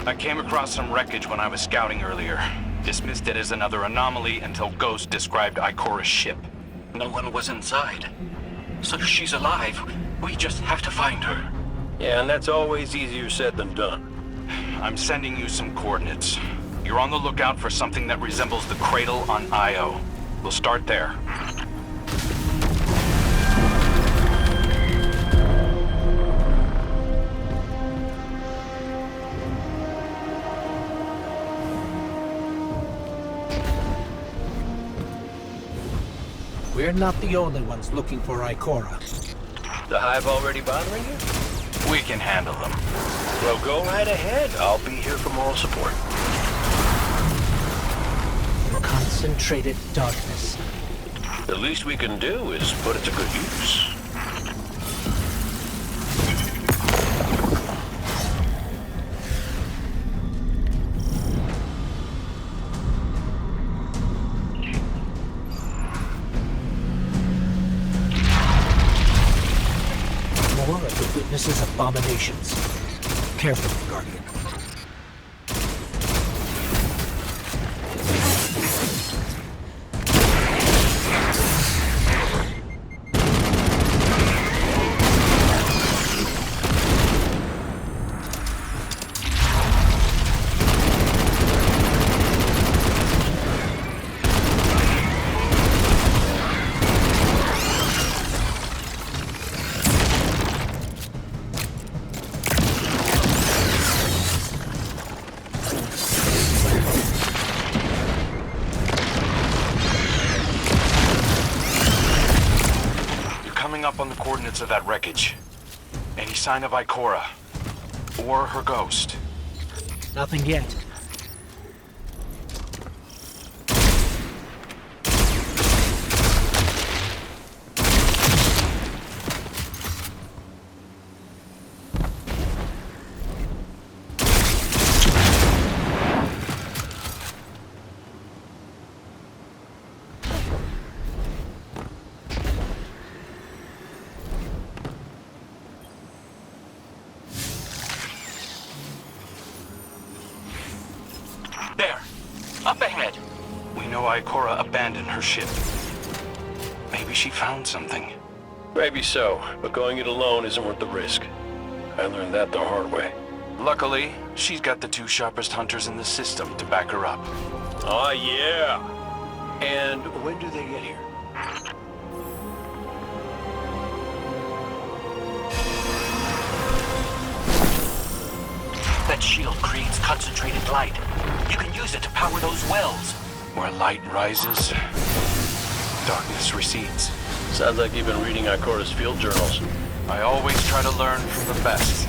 I came across some wreckage when I was scouting earlier. Dismissed it as another anomaly until Ghost described Ikora's ship. No one was inside. So she's alive. We just have to find her. Yeah, and that's always easier said than done. I'm sending you some coordinates. You're on the lookout for something that resembles the cradle on Io. We'll start there. We're not the only ones looking for Ikora. The Hive already bothering you? We can handle them. Well, go right ahead. I'll be here for moral support. Concentrated darkness. The least we can do is put it to good use. More of the witness's abominations. Careful, Guardian. Up on the coordinates of that wreckage. Any sign of Ikora? Or her ghost? Nothing yet. There! Up ahead! We know Ikora abandoned her ship. Maybe she found something. Maybe so, but going it alone isn't worth the risk. I learned that the hard way. Luckily, she's got the two sharpest hunters in the system to back her up. Oh, yeah! And when do they get here? That shield creates concentrated light. You can use it to power those wells. Where light rises, darkness recedes. Sounds like you've been reading Ikora's field journals. I always try to learn from the best.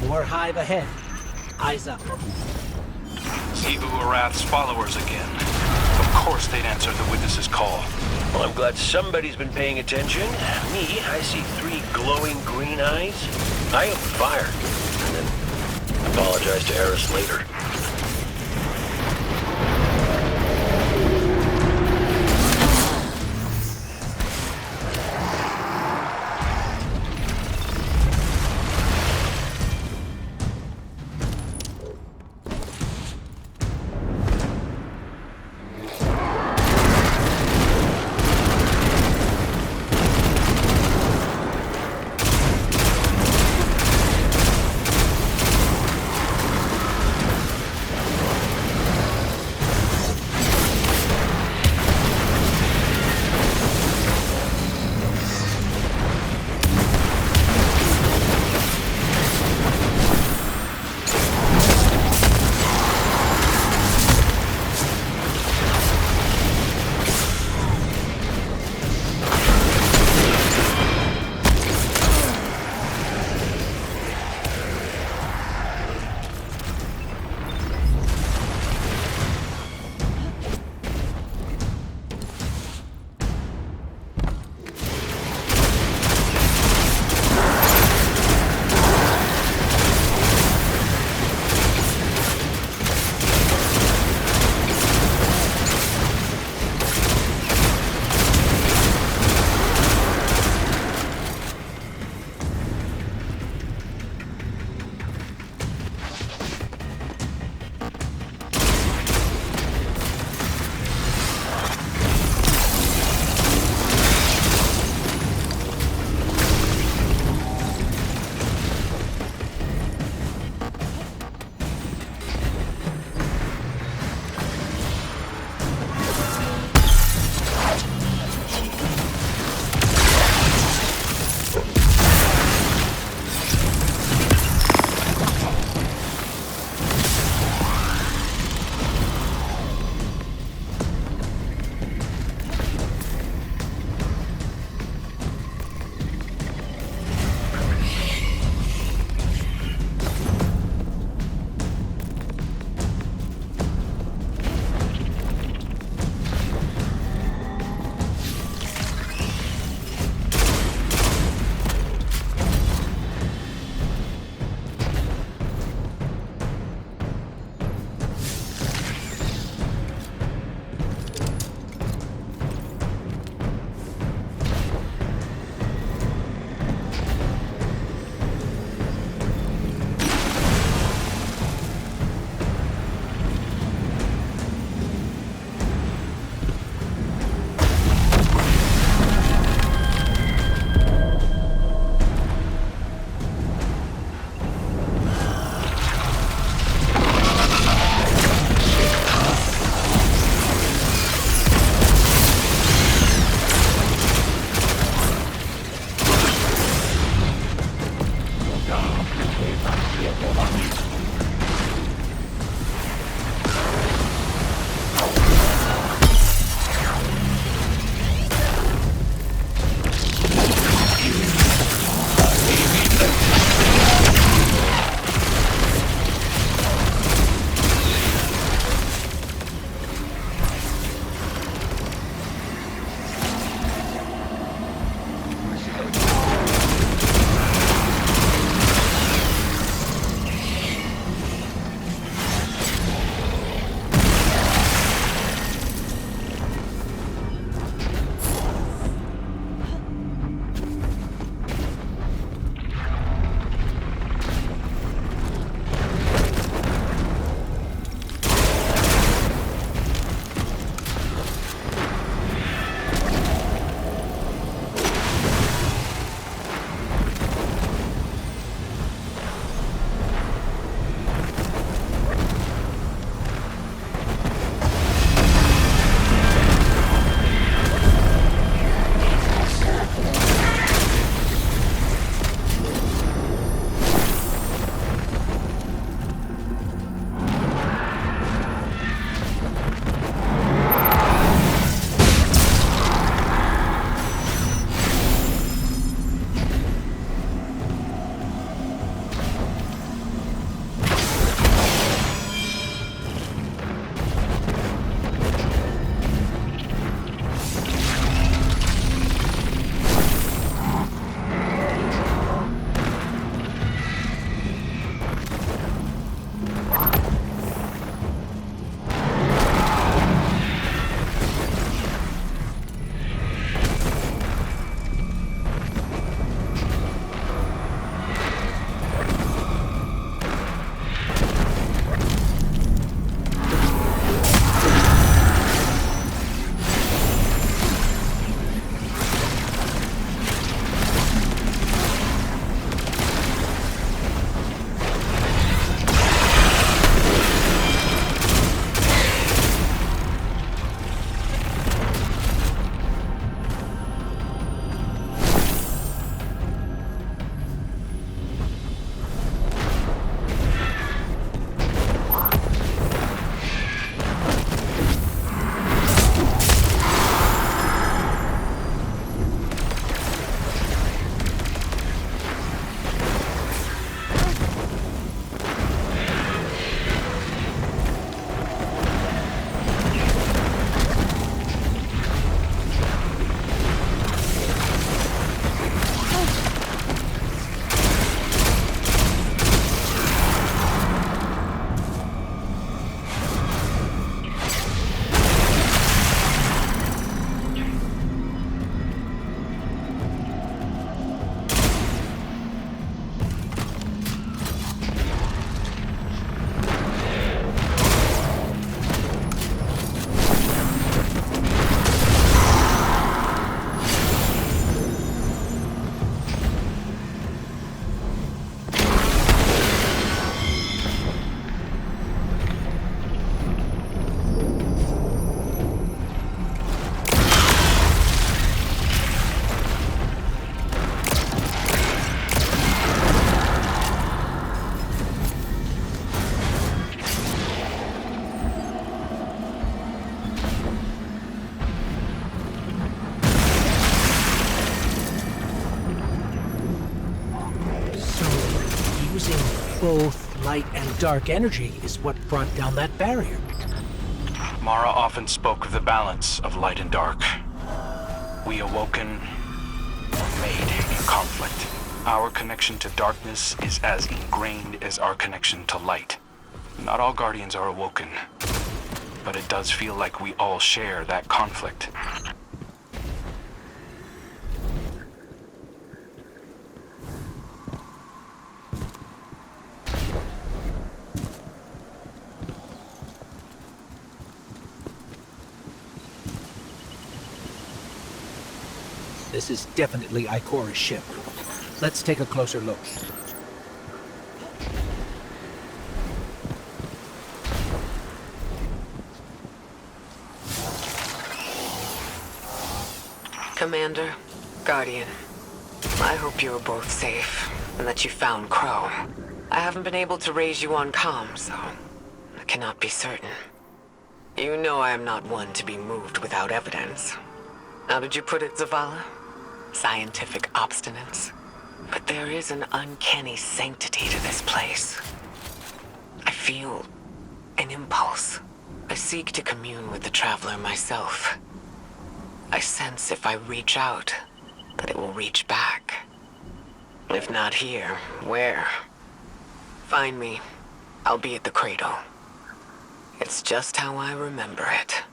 More Hive ahead. Eyes up. Xivu Arath's followers again. Of course they'd answer the witness's call. Well, I'm glad somebody's been paying attention. Me, I see 3 glowing green eyes. I opened fire, and then apologize to Eris later. both light and dark energy is what brought down that barrier. Mara often spoke of the balance of light and dark. We awoken or made in conflict. Our connection to darkness is as ingrained as our connection to light. Not all Guardians are awoken, but it does feel like we all share that conflict. This is definitely Ikora's ship. Let's take a closer look. Commander, Guardian, I hope you are both safe, and that you found Crow. I haven't been able to raise you on comm, so I cannot be certain. You know I am not one to be moved without evidence. How did you put it, Zavala? Scientific obstinance. But there is an uncanny sanctity to this place. I feel an impulse. I seek to commune with the Traveler myself. I sense if I reach out, that it will reach back. If not here, where? Find me. I'll be at the cradle. It's just how I remember it.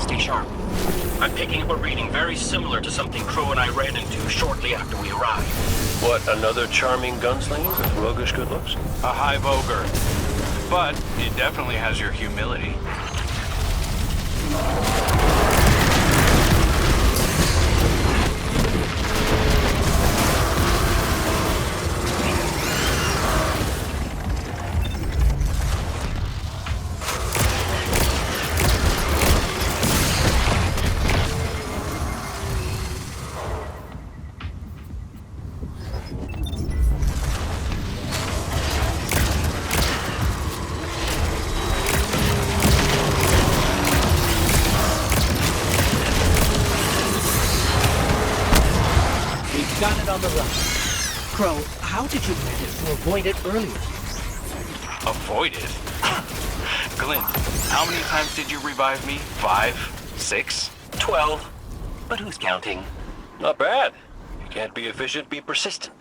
Stay sharp. I'm picking up a reading very similar to something Crow and I ran into shortly after we arrived. What, another charming gunslinger with roguish good looks? A hive ogre. But it definitely has your humility. Got it on the run. Crow, how did you manage to avoid it earlier? Avoid it? Glint, how many times did you revive me? 5? 6? 12. But who's counting? Not bad. You can't be efficient, be persistent.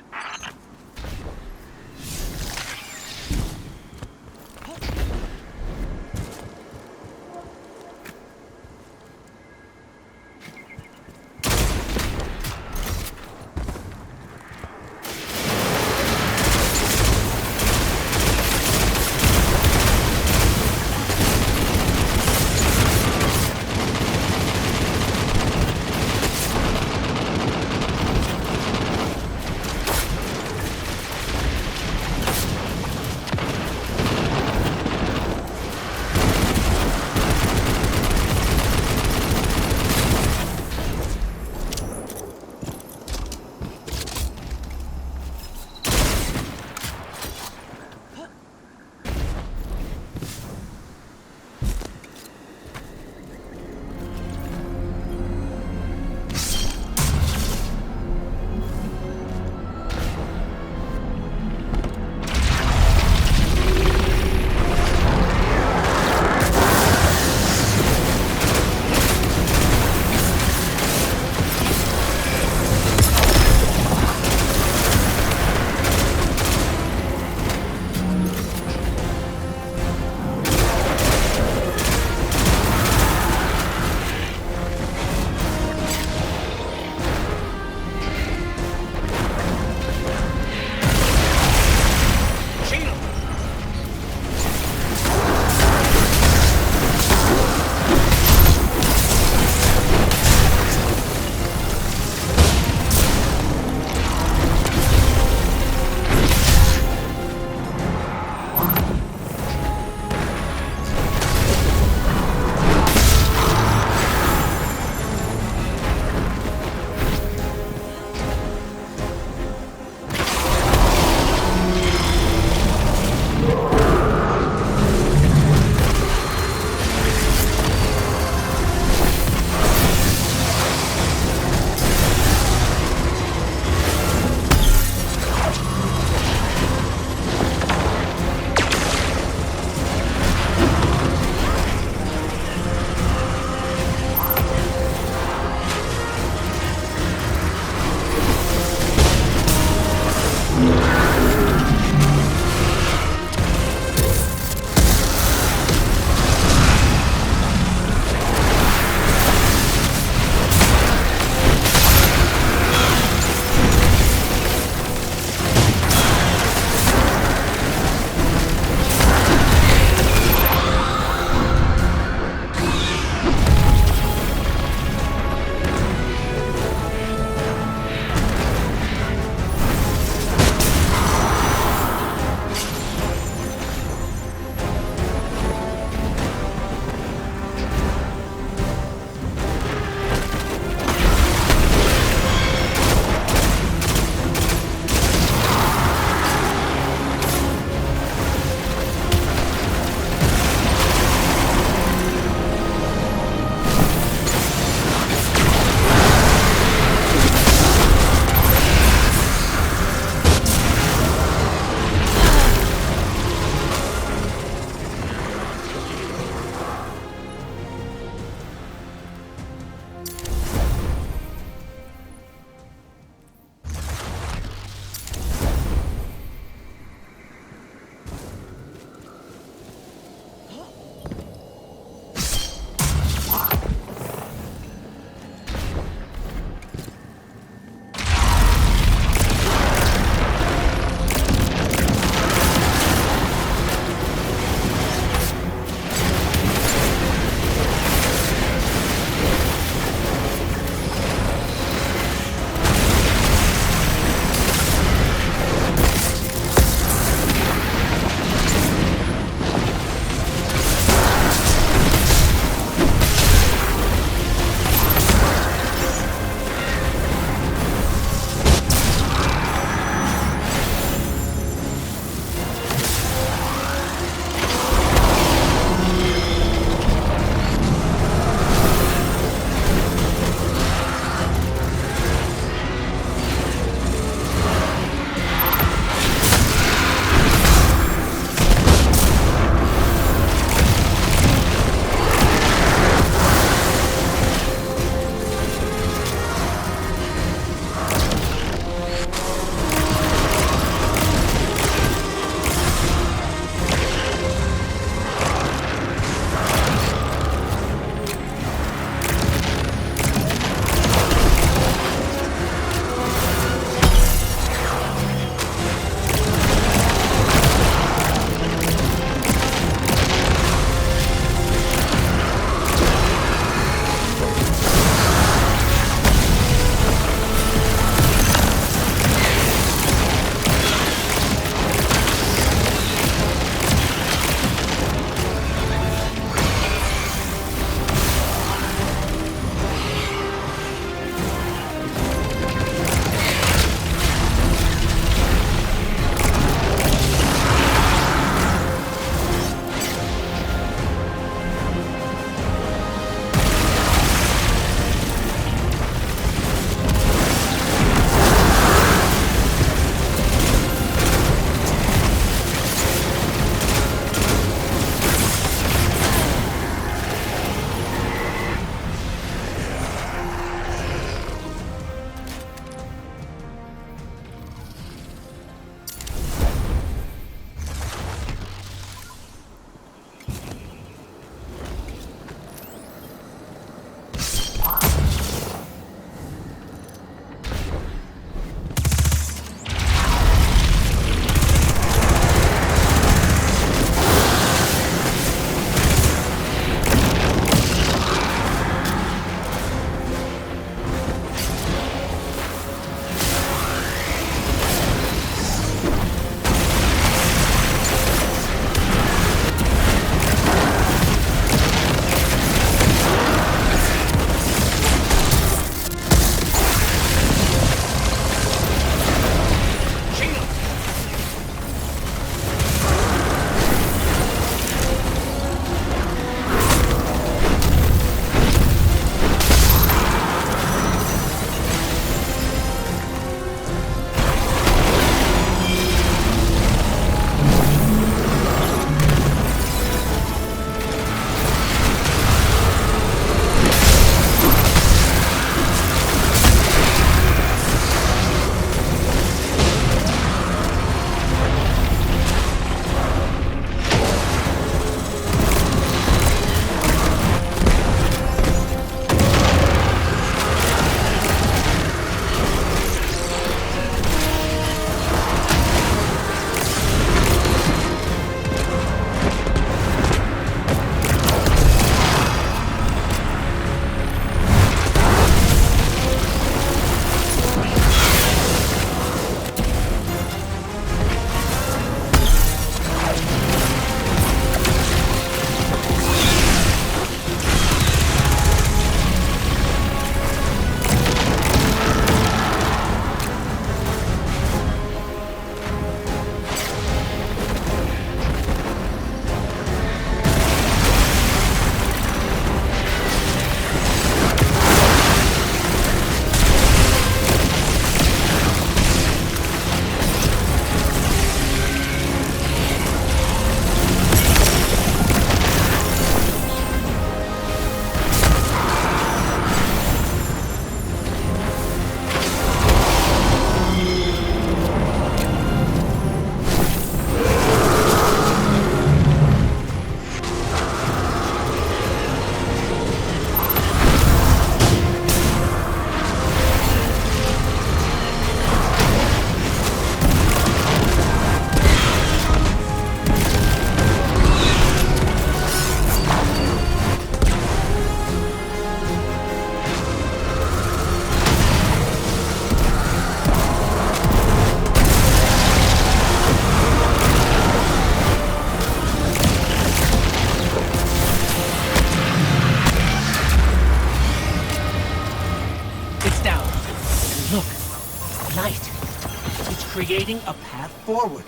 creating a path forward.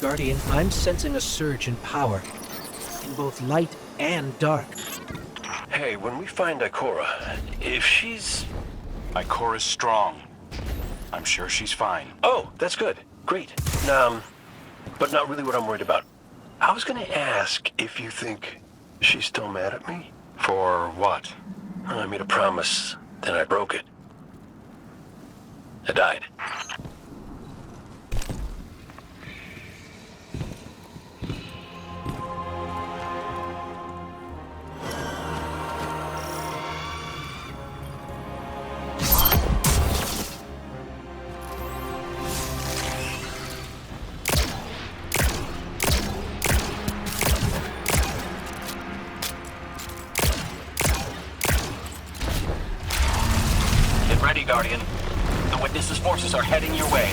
Guardian, I'm sensing a surge in power, in both light and dark. Hey, when we find Ikora, if she's... Ikora's strong. I'm sure she's fine. Oh, that's good. Great. But not really what I'm worried about. I was gonna ask if you think she's still mad at me? For what? I made a promise, then I broke it. I died. Get ready, Guardian. The Witness's forces are heading your way.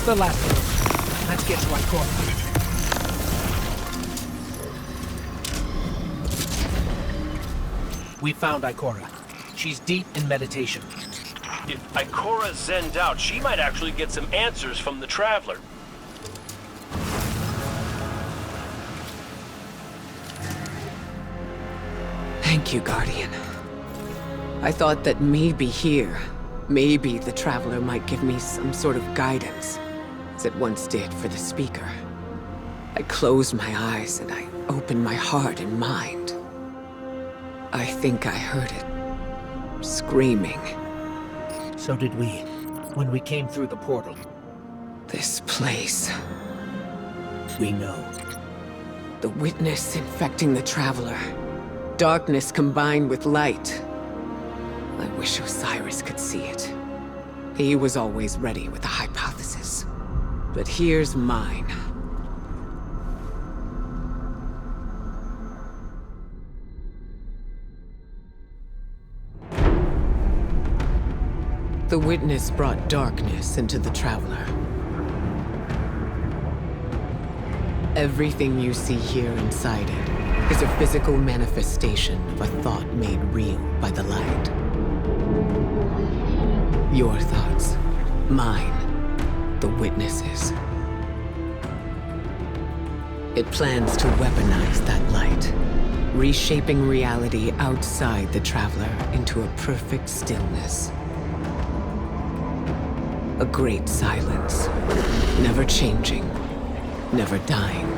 The last one. Let's get to Ikora. We found Ikora. She's deep in meditation. If Ikora zenned out, she might actually get some answers from the Traveler. Thank you, Guardian. I thought that maybe here, maybe the Traveler might give me some sort of guidance, as it once did for the Speaker. I closed my eyes and I opened my heart and mind. I think I heard it. Screaming. So did we, when we came through the portal. This place. We know. The Witness infecting the Traveler. Darkness combined with light. I wish Osiris could see it. He was always ready with a hypothesis. But here's mine. The Witness brought darkness into the Traveler. Everything you see here inside it is a physical manifestation of a thought made real by the light. Your thoughts, mine, the Witness's. It plans to weaponize that light, reshaping reality outside the Traveler into a perfect stillness. A great silence, never changing, never dying.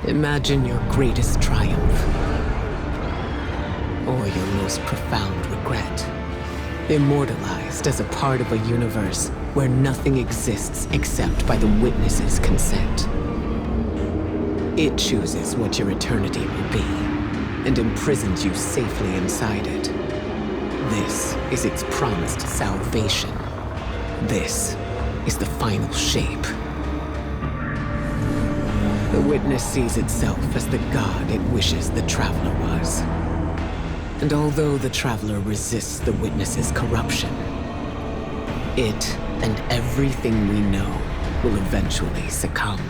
Imagine your greatest triumph, or your most profound regret. Immortalized as a part of a universe where nothing exists except by the Witness's consent. It chooses what your eternity will be, and imprisons you safely inside it. This is its promised salvation. This is the final shape. The Witness sees itself as the god it wishes the Traveler was. And although the Traveler resists the Witness's corruption, it and everything we know will eventually succumb.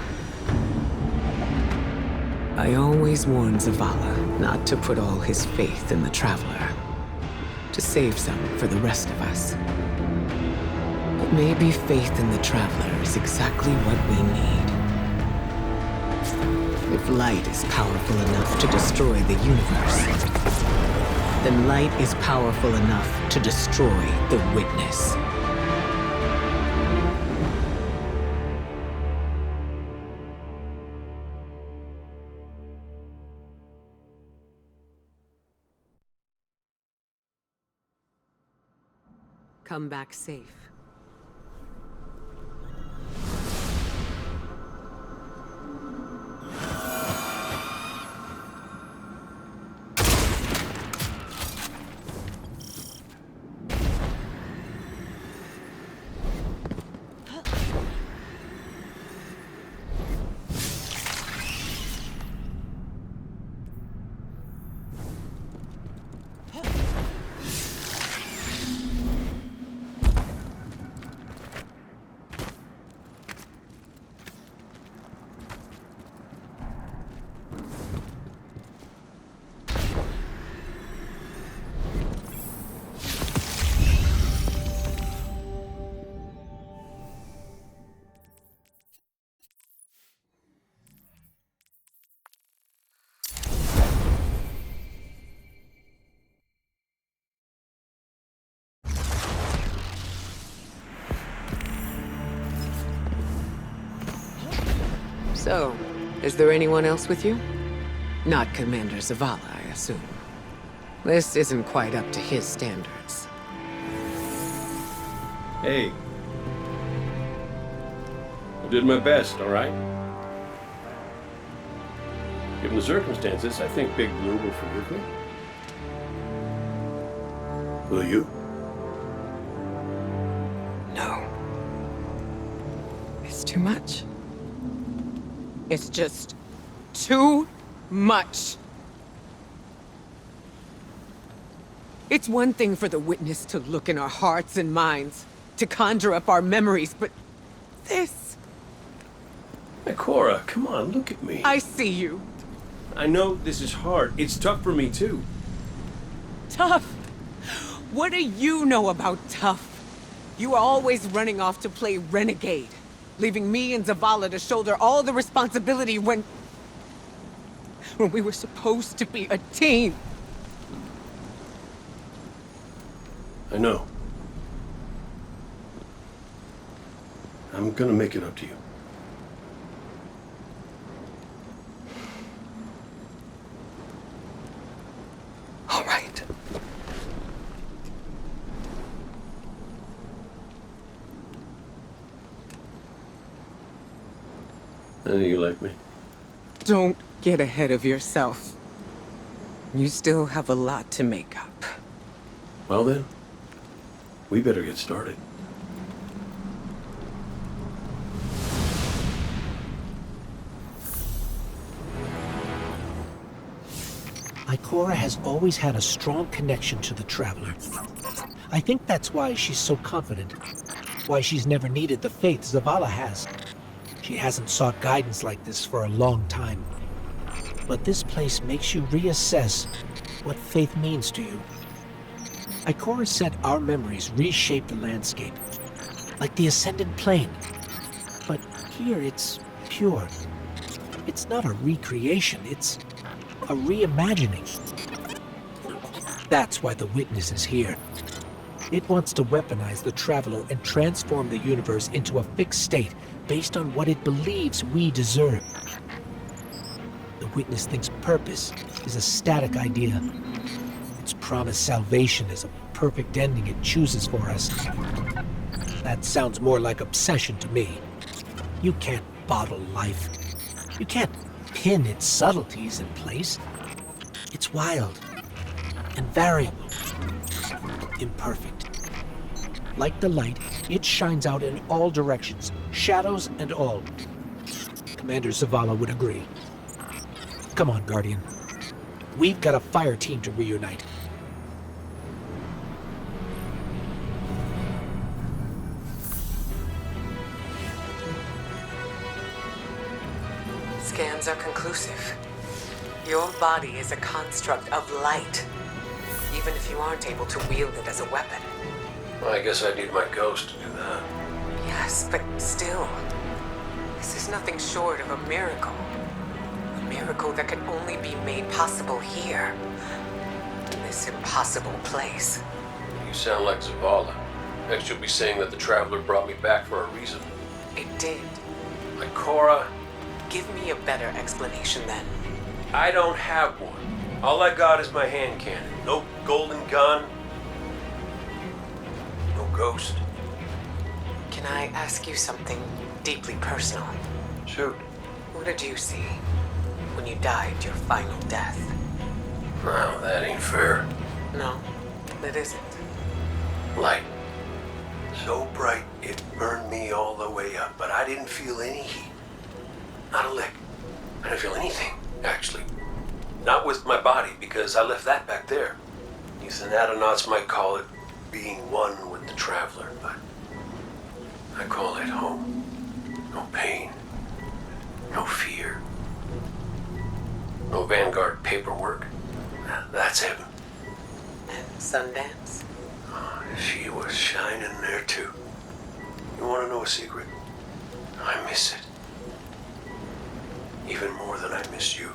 I always warn Zavala not to put all his faith in the Traveler, to save some for the rest of us. But maybe faith in the Traveler is exactly what we need. If light is powerful enough to destroy the universe, then light is powerful enough to destroy the Witness. Come back safe. So, is there anyone else with you? Not Commander Zavala, I assume. This isn't quite up to his standards. Hey. I did my best, all right? Given the circumstances, I think Big Blue will forgive me. Will you? No. It's too much. It's just too much. It's one thing for the Witness to look in our hearts and minds, to conjure up our memories, but this... Ikora, come on, look at me. I see you. I know this is hard. It's tough for me, too. Tough? What do you know about tough? You are always running off to play renegade, leaving me and Zavala to shoulder all the responsibility when we were supposed to be a team. I know. I'm gonna make it up to you. All right. I know you like me. Don't get ahead of yourself. You still have a lot to make up. Well then, we better get started. Ikora has always had a strong connection to the Traveler. I think that's why she's so confident. Why she's never needed the faith Zavala has. She hasn't sought guidance like this for a long time. But this place makes you reassess what faith means to you. Ikora said our memories reshape the landscape, like the ascended plane. But here it's pure. It's not a recreation, it's a reimagining. That's why the Witness is here. It wants to weaponize the Traveler and transform the universe into a fixed state based on what it believes we deserve. The Witness thinks purpose is a static idea. Its promised salvation is a perfect ending it chooses for us. That sounds more like obsession to me. You can't bottle life. You can't pin its subtleties in place. It's wild and variable, imperfect. Like the light, it shines out in all directions, shadows and all. Commander Zavala would agree. Come on, Guardian. We've got a fire team to reunite. Scans are conclusive. Your body is a construct of light, even if you aren't able to wield it as a weapon. Well, I guess I need my ghost to do that. Yes, but still, this is nothing short of a miracle. A miracle that can only be made possible here, in this impossible place. You sound like Zavala. Next you'll be saying that the Traveler brought me back for a reason. It did. Ikora, Give me a better explanation then. I don't have one. All I got is my hand cannon. No golden gun. No ghost. Can I ask you something deeply personal? Shoot. What did you see when you died your final death? Well, that ain't fair. No, it isn't. Light. So bright it burned me all the way up, but I didn't feel any heat. Not a lick. I didn't feel anything, actually. Not with my body, because I left that back there. You Thanatonauts might call it being one with the Traveler, but I call it home. No pain. No fear. No Vanguard paperwork. That's heaven. And Sundance? She was shining there too. You want to know a secret? I miss it. Even more than I miss you.